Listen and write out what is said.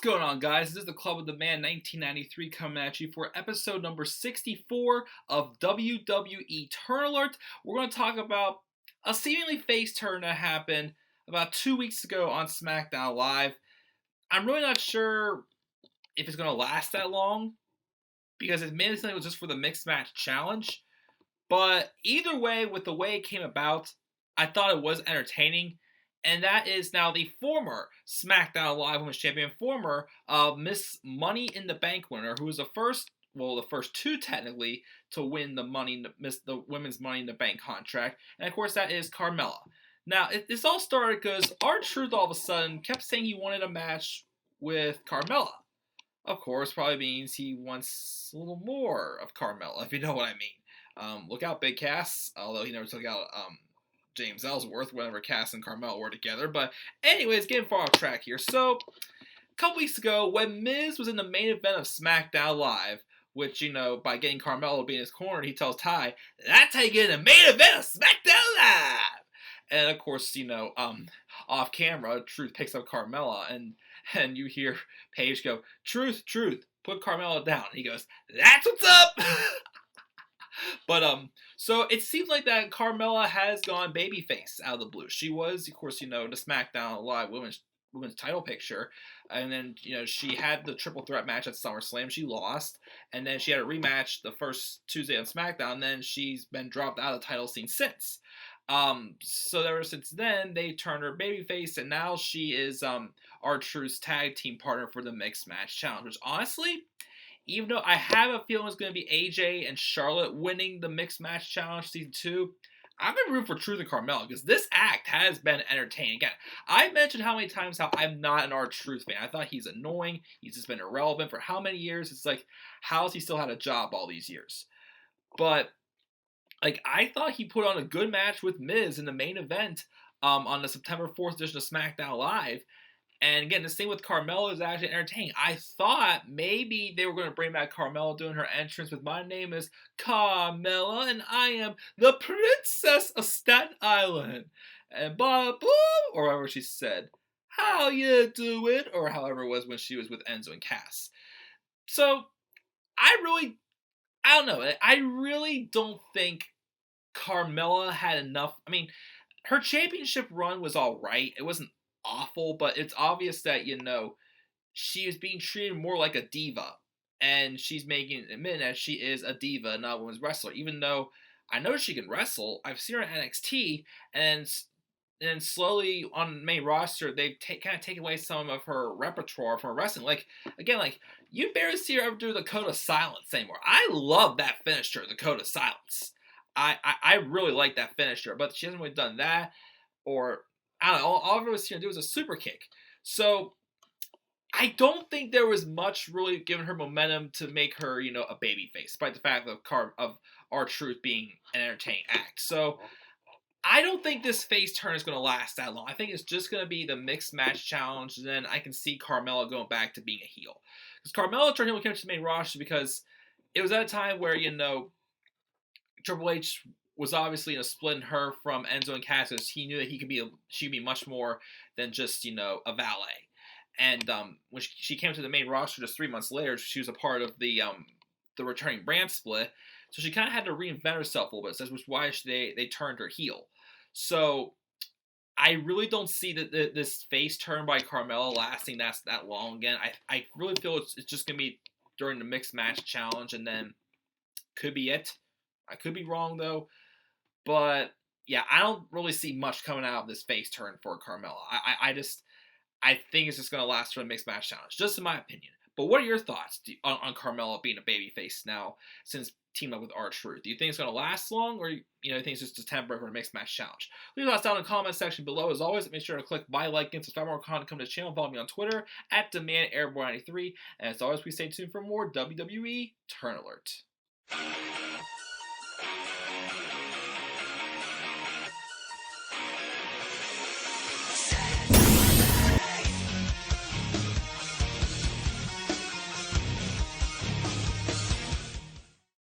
What's going on, guys? This is the Club of the Man 1993 coming at you for episode number 64 of WWE Turn Alert. We're going to talk about a seemingly face turn that happened about 2 weeks ago on SmackDown Live. I'm really not sure if it's going to last that long because it mainly was just for the Mixed Match Challenge. But either way, with the way it came about, I thought it was entertaining. And that is now the former SmackDown Live Women's Champion, former Miss Money in the Bank winner, who was the first two technically, to win the the Women's Money in the Bank contract. And of course, that is Carmella. Now, this all started because R-Truth all of a sudden kept saying he wanted a match with Carmella. Of course, probably means he wants a little more of Carmella, if you know what I mean. Look out, Big Cass, although he never took out James Ellsworth whenever Cass and Carmella were together. But anyways, getting far off track here. So, a couple weeks ago, when Miz was in the main event of SmackDown Live, which, by getting Carmella to be in his corner, he tells Ty, that's how you get in the main event of SmackDown Live! And of course, off camera, Truth picks up Carmella, and you hear Paige go, Truth, put Carmella down. And he goes, that's what's up! But, so it seems like that Carmella has gone babyface out of the blue. She was, of course, the SmackDown Live women's title picture. And then, she had the triple threat match at SummerSlam. She lost. And then she had a rematch the first Tuesday on SmackDown. And then she's been dropped out of the title scene since. So ever since then, they turned her babyface. And now she is, R-Truth's tag team partner for the Mixed Match Challenge. Which, honestly, even though I have a feeling it's going to be AJ and Charlotte winning the Mixed Match Challenge Season 2, I've been rooting for Truth and Carmella because this act has been entertaining. Again, I mentioned how many times how I'm not an R-Truth fan. I thought he's annoying. He's just been irrelevant for how many years? It's like, how has he still had a job all these years? But, I thought he put on a good match with Miz in the main event on the September 4th edition of SmackDown Live. And again, the same with Carmella is actually entertaining. I thought maybe they were going to bring back Carmella doing her entrance with my name is Carmella and I am the Princess of Staten Island. And blah, blah, or whatever she said. How you doing? Or however it was when she was with Enzo and Cass. So, I don't know. I really don't think Carmella had enough. I mean, her championship run was alright. It wasn't awful, but it's obvious that, she is being treated more like a diva. And she's making it admit that she is a diva, not a women's wrestler. Even though I know she can wrestle, I've seen her in NXT, and slowly on the main roster, they've kind of taken away some of her repertoire from her wrestling. You barely see her ever do the Code of Silence anymore. I love that finisher, the Code of Silence. I really like that finisher, but she hasn't really done that, or I don't know, all I've ever seen her do is a super kick. So, I don't think there was much really giving her momentum to make her, a babyface, despite the fact of R-Truth being an entertaining act. So, I don't think this face turn is going to last that long. I think it's just going to be the Mixed Match Challenge, and then I can see Carmella going back to being a heel. Because Carmella turned heel came to the main roster because it was at a time where, Triple H was obviously splitting her from Enzo and Cass. He knew that she could be much more than just a valet. And when she came to the main roster just 3 months later, she was a part of the returning brand split. So she kind of had to reinvent herself a little bit. So that's why they turned her heel. So I really don't see that this face turn by Carmella lasting that long again. I really feel it's just going to be during the Mixed Match Challenge, and then could be it. I could be wrong though. But, yeah, I don't really see much coming out of this face turn for Carmella. I think it's just going to last for the Mixed Match Challenge, just in my opinion. But what are your thoughts on Carmella being a babyface now since teamed up with R-Truth? Do you think it's going to last long, or you think it's just a temporary for a Mixed Match Challenge? Leave your thoughts down in the comment section below. As always, make sure to click my like and subscribe for more content. Come to the channel, follow me on Twitter at DemandAirborne93. And as always, please stay tuned for more WWE Turn Alert.